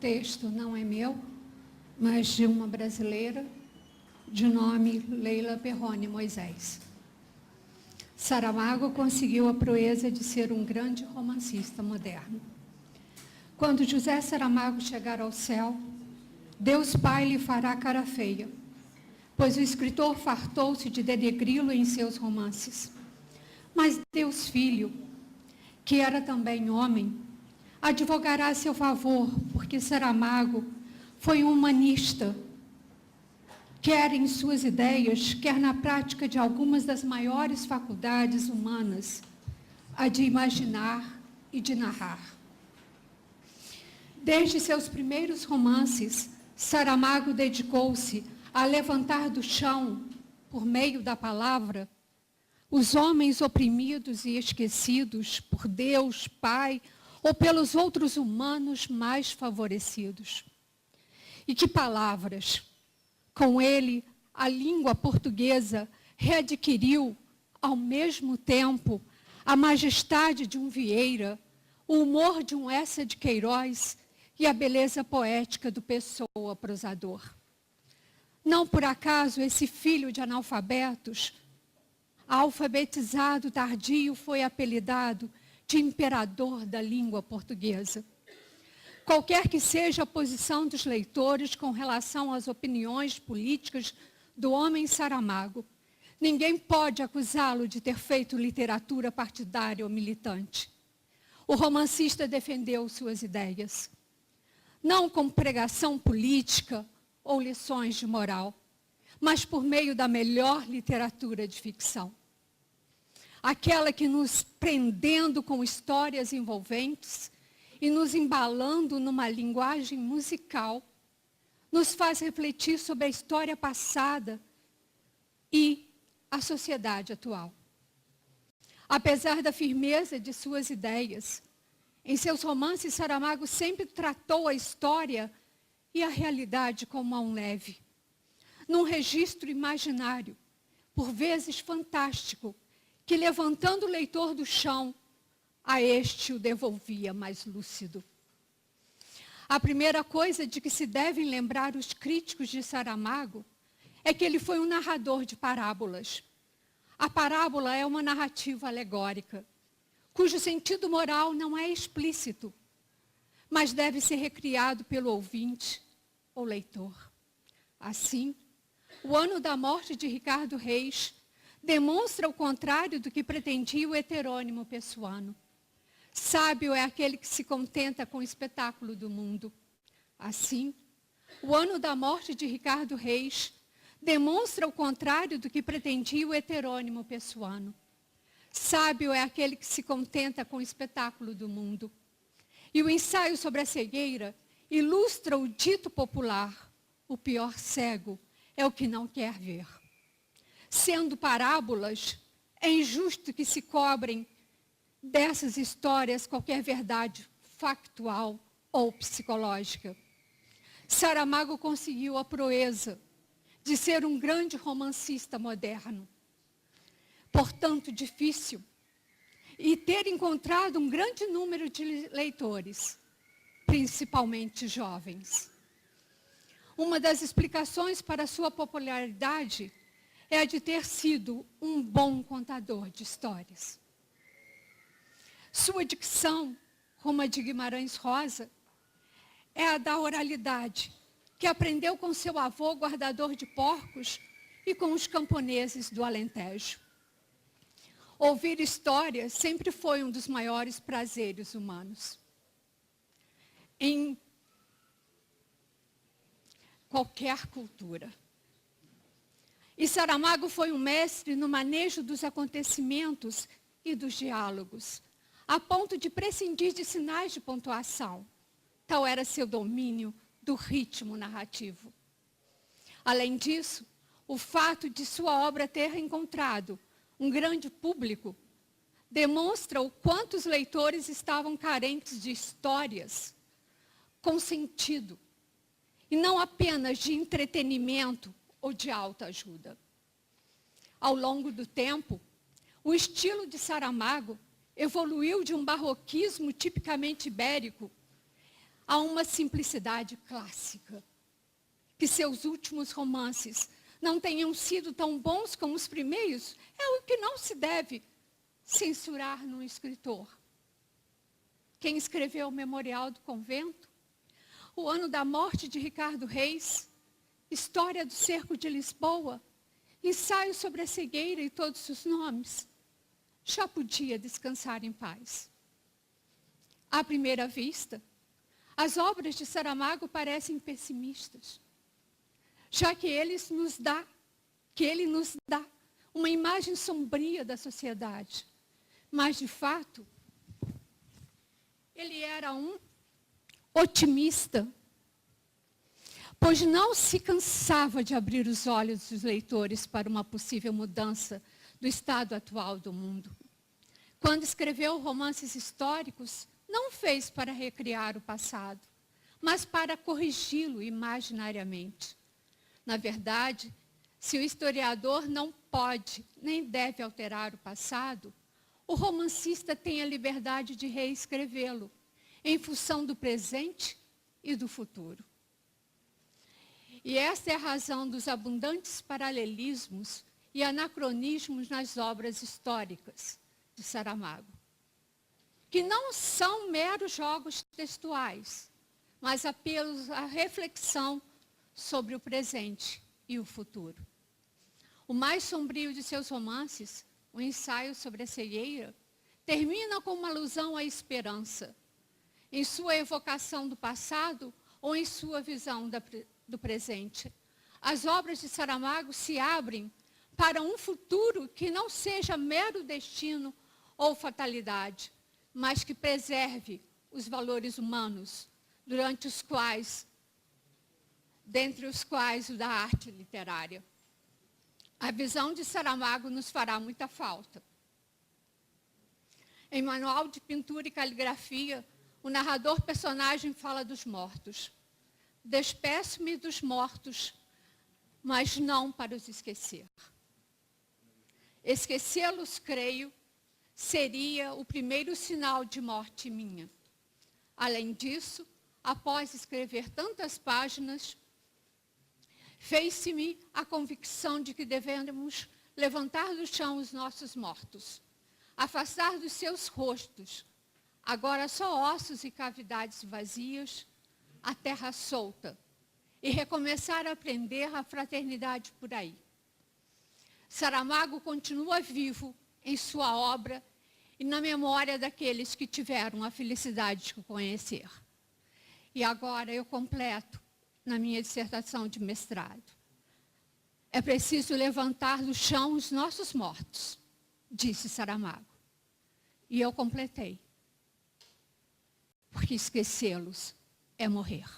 texto não é meu, mas de uma brasileira, de nome Leila Perrone Moisés. Saramago conseguiu a proeza de ser um grande romancista moderno. Quando José Saramago chegar ao céu, Deus Pai lhe fará cara feia, pois o escritor fartou-se de denegri-lo em seus romances. Mas Deus Filho, que era também homem, advogará a seu favor, porque Saramago foi um humanista, quer em suas ideias, quer na prática de algumas das maiores faculdades humanas, a de imaginar e de narrar. Desde seus primeiros romances, Saramago dedicou-se a levantar do chão, por meio da palavra, os homens oprimidos e esquecidos por Deus, Pai, ou pelos outros humanos mais favorecidos. E que palavras! Com ele, a língua portuguesa readquiriu, ao mesmo tempo, a majestade de um Vieira, o humor de um Eça de Queiroz e a beleza poética do Pessoa prosador. Não por acaso esse filho de analfabetos, alfabetizado tardio, foi apelidado de imperador da língua portuguesa. Qualquer que seja a posição dos leitores com relação às opiniões políticas do homem Saramago, ninguém pode acusá-lo de ter feito literatura partidária ou militante. O romancista defendeu suas ideias, não com pregação política ou lições de moral, mas por meio da melhor literatura de ficção. Aquela que nos prendendo com histórias envolventes e nos embalando numa linguagem musical, nos faz refletir sobre a história passada e a sociedade atual. Apesar da firmeza de suas ideias, em seus romances, Saramago sempre tratou a história e a realidade com mão leve, num registro imaginário, por vezes fantástico, que levantando o leitor do chão, a este o devolvia mais lúcido. A primeira coisa de que se devem lembrar os críticos de Saramago é que ele foi um narrador de parábolas. A parábola é uma narrativa alegórica, cujo sentido moral não é explícito, mas deve ser recriado pelo ouvinte ou leitor. Assim, o ano da morte de Ricardo Reis demonstra o contrário do que pretendia o heterônimo pessoano. Sábio é aquele que se contenta com o espetáculo do mundo. Assim, o ano da morte de Ricardo Reis demonstra o contrário do que pretendia o heterônimo pessoano. Sábio é aquele que se contenta com o espetáculo do mundo. E o ensaio sobre a cegueira ilustra o dito popular: o pior cego é o que não quer ver. Sendo parábolas, é injusto que se cobrem dessas histórias qualquer verdade factual ou psicológica. Saramago conseguiu a proeza de ser um grande romancista moderno. Portanto, difícil, e ter encontrado um grande número de leitores, principalmente jovens. Uma das explicações para a sua popularidade é a de ter sido um bom contador de histórias. Sua dicção, como a de Guimarães Rosa, é a da oralidade, que aprendeu com seu avô guardador de porcos e com os camponeses do Alentejo. Ouvir histórias sempre foi um dos maiores prazeres humanos. Em qualquer cultura. E Saramago foi um mestre no manejo dos acontecimentos e dos diálogos, a ponto de prescindir de sinais de pontuação. Tal era seu domínio do ritmo narrativo. Além disso, o fato de sua obra ter encontrado um grande público demonstra o quanto os leitores estavam carentes de histórias com sentido, e não apenas de entretenimento ou de autoajuda. Ao longo do tempo, o estilo de Saramago evoluiu de um barroquismo tipicamente ibérico a uma simplicidade clássica. Que seus últimos romances não tenham sido tão bons como os primeiros é o que não se deve censurar num escritor. Quem escreveu o Memorial do Convento, O Ano da Morte de Ricardo Reis, História do Cerco de Lisboa, Ensaio sobre a Cegueira e todos os nomes, já podia descansar em paz. À primeira vista, as obras de Saramago parecem pessimistas, já que ele nos dá uma imagem sombria da sociedade. Mas, de fato, ele era um otimista, pois não se cansava de abrir os olhos dos leitores para uma possível mudança do estado atual do mundo. Quando escreveu romances históricos, não fez para recriar o passado, mas para corrigi-lo imaginariamente. Na verdade, se o historiador não pode nem deve alterar o passado, o romancista tem a liberdade de reescrevê-lo, em função do presente e do futuro. E esta é a razão dos abundantes paralelismos e anacronismos nas obras históricas de Saramago, que não são meros jogos textuais, mas apelos à reflexão sobre o presente e o futuro. O mais sombrio de seus romances, O Ensaio sobre a Cegueira, termina com uma alusão à esperança, em sua evocação do passado ou em sua visão do presente. As obras de Saramago se abrem para um futuro que não seja mero destino ou fatalidade, mas que preserve os valores humanos, dentre os quais o da arte literária. A visão de Saramago nos fará muita falta. Em Manual de Pintura e Caligrafia, o narrador personagem fala dos mortos. Despeço-me dos mortos, mas não para os esquecer. Esquecê-los, creio, seria o primeiro sinal de morte minha. Além disso, após escrever tantas páginas, fez-se-me a convicção de que devemos levantar do chão os nossos mortos, afastar dos seus rostos, agora só ossos e cavidades vazias, a terra solta, e recomeçar a aprender a fraternidade por aí. Saramago continua vivo em sua obra e na memória daqueles que tiveram a felicidade de o conhecer. E agora eu completo na minha dissertação de mestrado. É preciso levantar do chão os nossos mortos, disse Saramago. E eu completei. Porque esquecê-los é morrer.